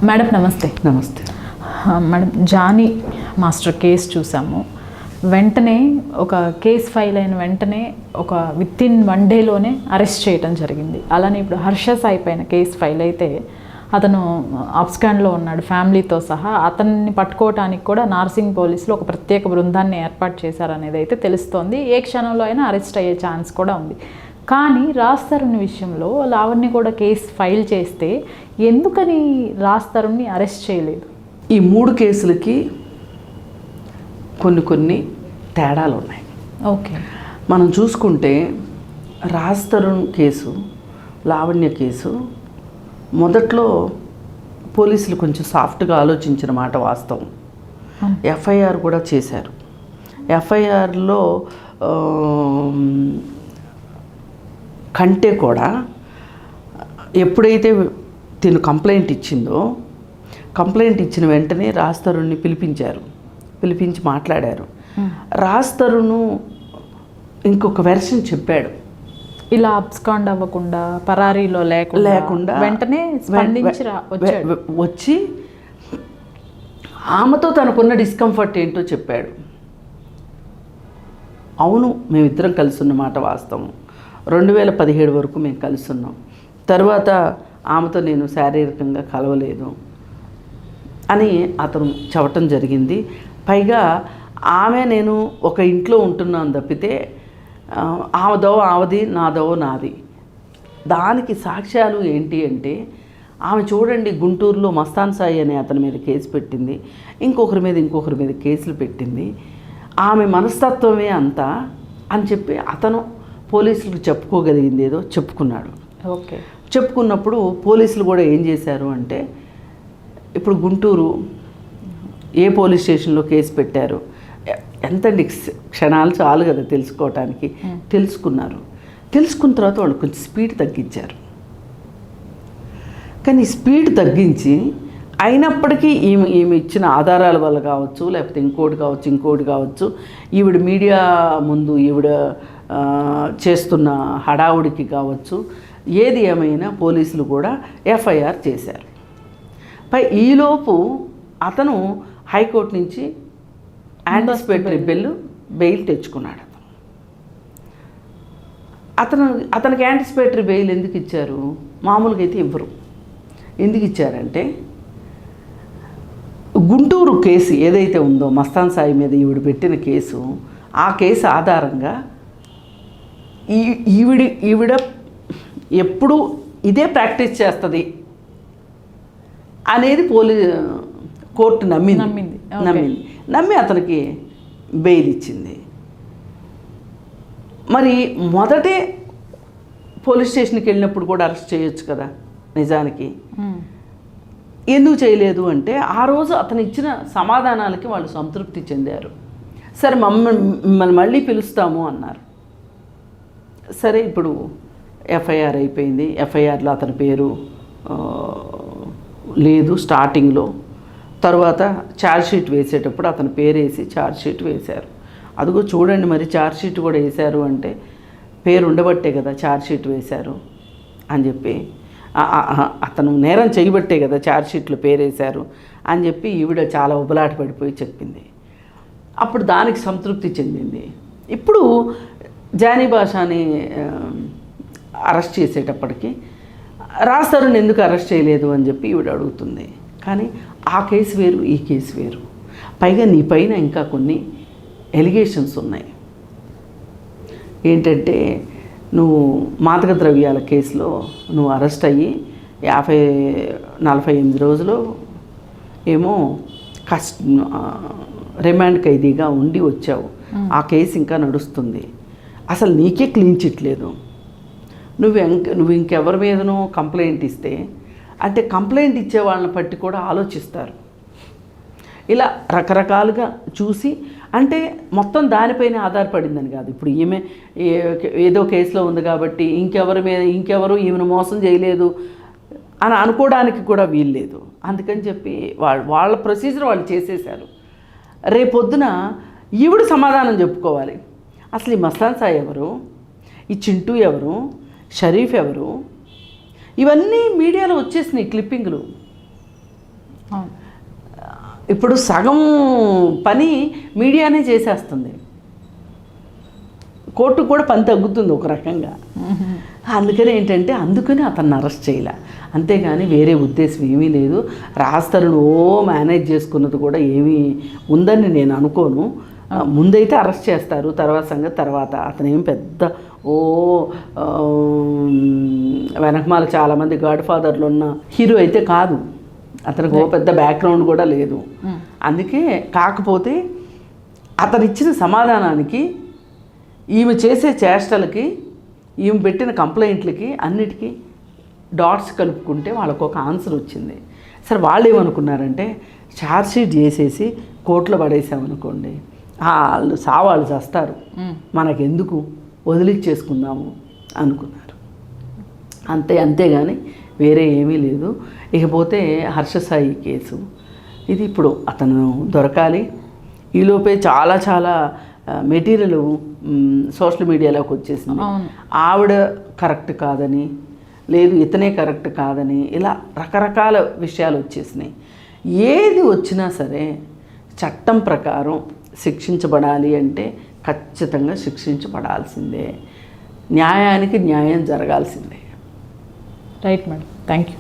Madam నమస్తే. నమస్తే madam, Johnny master case చూసాము. వెంటనే ఒక కేసు ఫైల్ అయిన వెంటనే ఒక వితిన్ 1 డేలోనే అరెస్ట్ చేయడం జరిగింది. అలానే ఇప్పుడు హర్ష సాయి పైన కేసు ఫైల్ అయితే అతను అబ్స్కాండ్లో ఉన్నాడు ఫ్యామిలీతో సహా. అతన్ని పట్టుకోవటానికి కూడా నార్సింగ్ పోలీసులు ఒక ప్రత్యేక బృందాన్ని ఏర్పాటు చేశారనేది అయితే తెలుస్తోంది. ఏ క్షణంలో అయినా అరెస్ట్ అయ్యే ఛాన్స్ కూడా ఉంది. కానీ రాజ్ తరుణ్ విషయంలో లావణ్య కూడా కేసు ఫైల్ చేస్తే ఎందుకని రాజ్ తరుణ్ని అరెస్ట్ చేయలేదు? ఈ 3 కేసులకి కొన్ని తేడాలు ఉన్నాయి. ఓకే, మనం చూసుకుంటే రాజ్ తరుణ్ కేసు, లావణ్య కేసు మొదట్లో పోలీసులు కొంచెం సాఫ్ట్గా ఆలోచించిన మాట వాస్తవం. ఎఫ్ఐఆర్ కూడా చేశారు. ఎఫ్ఐఆర్లో కంటే కూడా ఎప్పుడైతే తిను కంప్లైంట్ ఇచ్చిందో, కంప్లైంట్ ఇచ్చిన వెంటనే రాజ్ తరుణ్ని పిలిపించి మాట్లాడారు. రాజ్ తరుణ్ ఇంకొక వెర్షన్ చెప్పాడు. ఇలా అబ్స్కాండ్ అవ్వకుండా, పరారీలో లేకుండా వెంటనే స్పందించి వచ్చి ఆమెతో తనకున్న డిస్కంఫర్ట్ ఏంటో చెప్పాడు. అవును, మేమిద్దరం కలిసి ఉన్నమాట వాస్తవం. 2017 వరకు మేము కలిసి ఉన్నాం. తర్వాత ఆమెతో నేను శారీరకంగా కలవలేదు అని అతను చెప్పటం జరిగింది. పైగా నేను ఒక ఇంట్లో ఉంటున్నాను తప్పితే ఆమెదో ఆమెది, నాదో నాది. దానికి సాక్ష్యాలు ఏంటి అంటే, ఆమె చూడండి గుంటూరులో మస్తాన్ సాయి అనే అతని మీద కేసు పెట్టింది, ఇంకొకరి మీద కేసులు పెట్టింది. ఆమె మనస్తత్వమే అంతా అని చెప్పి అతను పోలీసులకు చెప్పుకోగలిగింది ఏదో చెప్పుకున్నాడు. ఓకే, చెప్పుకున్నప్పుడు పోలీసులు కూడా ఏం చేశారు అంటే, ఇప్పుడు గుంటూరు ఏ పోలీస్ స్టేషన్లో కేసు పెట్టారు, ఎంతండి క్షణాలు చాలు కదా తెలుసుకోవటానికి. తెలుసుకున్న తర్వాత వాళ్ళు కొంచెం స్పీడ్ తగ్గించారు. కానీ స్పీడ్ తగ్గించి అయినప్పటికీ ఈమె ఇచ్చిన ఆధారాల వల్ల కావచ్చు, లేకపోతే ఇంకోటి కావచ్చు, ఈవిడ మీడియా ముందు ఈవిడ చేస్తున్న హడావుడికి కావచ్చు, ఏది ఏమైనా పోలీసులు కూడా ఎఫ్ఐఆర్ చేశారు. ఈలోపు అతను హైకోర్టు నుంచి యాంటిసిపేటరీ బెయిల్ తెచ్చుకున్నాడు. అతనికి యాంటిసిపేటరీ బెయిల్ ఎందుకు ఇచ్చారు? మామూలుగా అయితే ఇవ్వరు. ఎందుకు ఇచ్చారంటే, గుంటూరు కేసు ఏదైతే ఉందో మస్తాన్ సాయి మీద ఈవిడ పెట్టిన కేసు, ఆ కేసు ఆధారంగా ఈవిడ ఎప్పుడు ఇదే ప్రాక్టీస్ చేస్తుంది అనేది కోర్టు నమ్మి అతనికి బెయిల్ ఇచ్చింది. మరి మొదటే పోలీస్ స్టేషన్కి వెళ్ళినప్పుడు కూడా అరెస్ట్ చేయొచ్చు కదా. నిజానికి ఎందుకు చేయలేదు అంటే, ఆ రోజు అతను ఇచ్చిన సమాధానాలకి వాళ్ళు సంతృప్తి చెందారు. సరే మిమ్మల్ని మళ్ళీ పిలుస్తాము అన్నారు. సరే, ఇప్పుడు ఎఫ్ఐఆర్ అయిపోయింది. ఎఫ్ఐఆర్లో అతని పేరు లేదు స్టార్టింగ్లో. తర్వాత ఛార్జ్షీట్ వేసేటప్పుడు అతని పేరు వేసి ఛార్జ్షీట్ వేశారు. అదిగో చూడండి, మరి ఛార్జ్షీట్ కూడా వేశారు అంటే పేరు ఉండబట్టే కదా ఛార్జ్షీట్ వేశారు అని చెప్పి, అతను నేరం చేయబట్టే కదా ఛార్జ్షీట్లో పేరు వేశారు అని చెప్పి ఈవిడ చాలా ఉబలాట పడిపోయి చెప్పింది. అప్పుడు దానికి సంతృప్తి చెందింది. ఇప్పుడు జానీ భాషని అరెస్ట్ చేసేటప్పటికి రాజ్ తరుణ్ ఎందుకు అరెస్ట్ చేయలేదు అని చెప్పి ఈవిడ అడుగుతుంది. కానీ ఆ కేసు వేరు, ఈ కేసు వేరు. పైగా నీ పైన ఇంకా కొన్ని ఎలిగేషన్స్ ఉన్నాయి. ఏంటంటే, నువ్వు మాదక ద్రవ్యాల కేసులో నువ్వు అరెస్ట్ అయ్యి 48 రోజులు ఏమో రిమాండ్ ఖైదీగా ఉండి వచ్చావు. ఆ కేసు ఇంకా నడుస్తుంది. అసలు నీకే క్లీన్ చిట్ లేదు. నువ్వు ఇంకెవరి మీదనో కంప్లైంట్ ఇస్తే, అంటే కంప్లైంట్ ఇచ్చే వాళ్ళని బట్టి కూడా ఆలోచిస్తారు. ఇలా రకరకాలుగా చూసి, అంటే మొత్తం దానిపైన ఆధారపడిందని కాదు. ఇప్పుడు ఈమె ఏదో కేసులో ఉంది కాబట్టి ఇంకెవరు ఈమెను మోసం చేయలేదు అని అనుకోవడానికి కూడా వీల్లేదు. అందుకని చెప్పి వాళ్ళ ప్రొసీజర్ వాళ్ళు చేసేశారు. రేపొద్దున ఈవిడ సమాధానం చెప్పుకోవాలి. అసలు ఈ మస్తాన్ సాయి ఎవరు, ఈ చింటూ ఎవరు, షరీఫ్ ఎవరు, ఇవన్నీ మీడియాలో వచ్చేసినాయి క్లిప్పింగ్లు. అవును. ఇప్పుడు సగం పని మీడియానే చేసేస్తుంది, కోర్టుకు కూడా పని తగ్గుతుంది ఒక రకంగా. అందుకని ఏంటంటే అందుకని అతన్ని అరెస్ట్ చేయలే, అంతేగాని వేరే ఉద్దేశం ఏమీ లేదు. రాస్తరును మేనేజ్ చేసుకున్నది కూడా ఏమీ ఉందని నేను అనుకోను. ముందైతే అరెస్ట్ చేస్తారు, తర్వాత సంగతి తర్వాత. అతను ఏం పెద్ద వెనకమాల చాలామంది గాడ్ ఫాదర్లు ఉన్న హీరో అయితే కాదు, అతనికి పెద్ద బ్యాక్గ్రౌండ్ కూడా లేదు. అందుకే కాకపోతే అతను ఇచ్చిన సమాధానానికి, ఈమె చేసే చేష్టలకి, ఈమె పెట్టిన కంప్లైంట్లకి అన్నిటికీ డాట్స్ కలుపుకుంటే వాళ్ళకు ఒక ఆన్సర్ వచ్చింది. సరే వాళ్ళు ఏమనుకున్నారంటే ఛార్జ్షీట్ చేసేసి కోర్టులో పడేసామనుకోండి, వాళ్ళు సావాళ్ళు చేస్తారు, మనకెందుకు వదిలిచ్చేసుకుందాము అనుకున్నారు. అంతేగాని వేరే ఏమీ లేదు. ఇకపోతే హర్షసాయి కేసు, ఇది ఇప్పుడు అతను దొరకాలి. ఈలోపే చాలా మెటీరియల్ సోషల్ మీడియాలోకి వచ్చేసింది. ఆవిడ కరెక్ట్ కాదని, లేదు ఇతనే కరెక్ట్ కాదని, ఇలా రకరకాల విషయాలు వచ్చేసినాయి. ఏది వచ్చినా సరే చట్టం ప్రకారం శిక్షించబడాలి అంటే ఖచ్చితంగా శిక్షించబడాల్సిందే, న్యాయానికి న్యాయం జరగాల్సిందే. Right madam, thank you.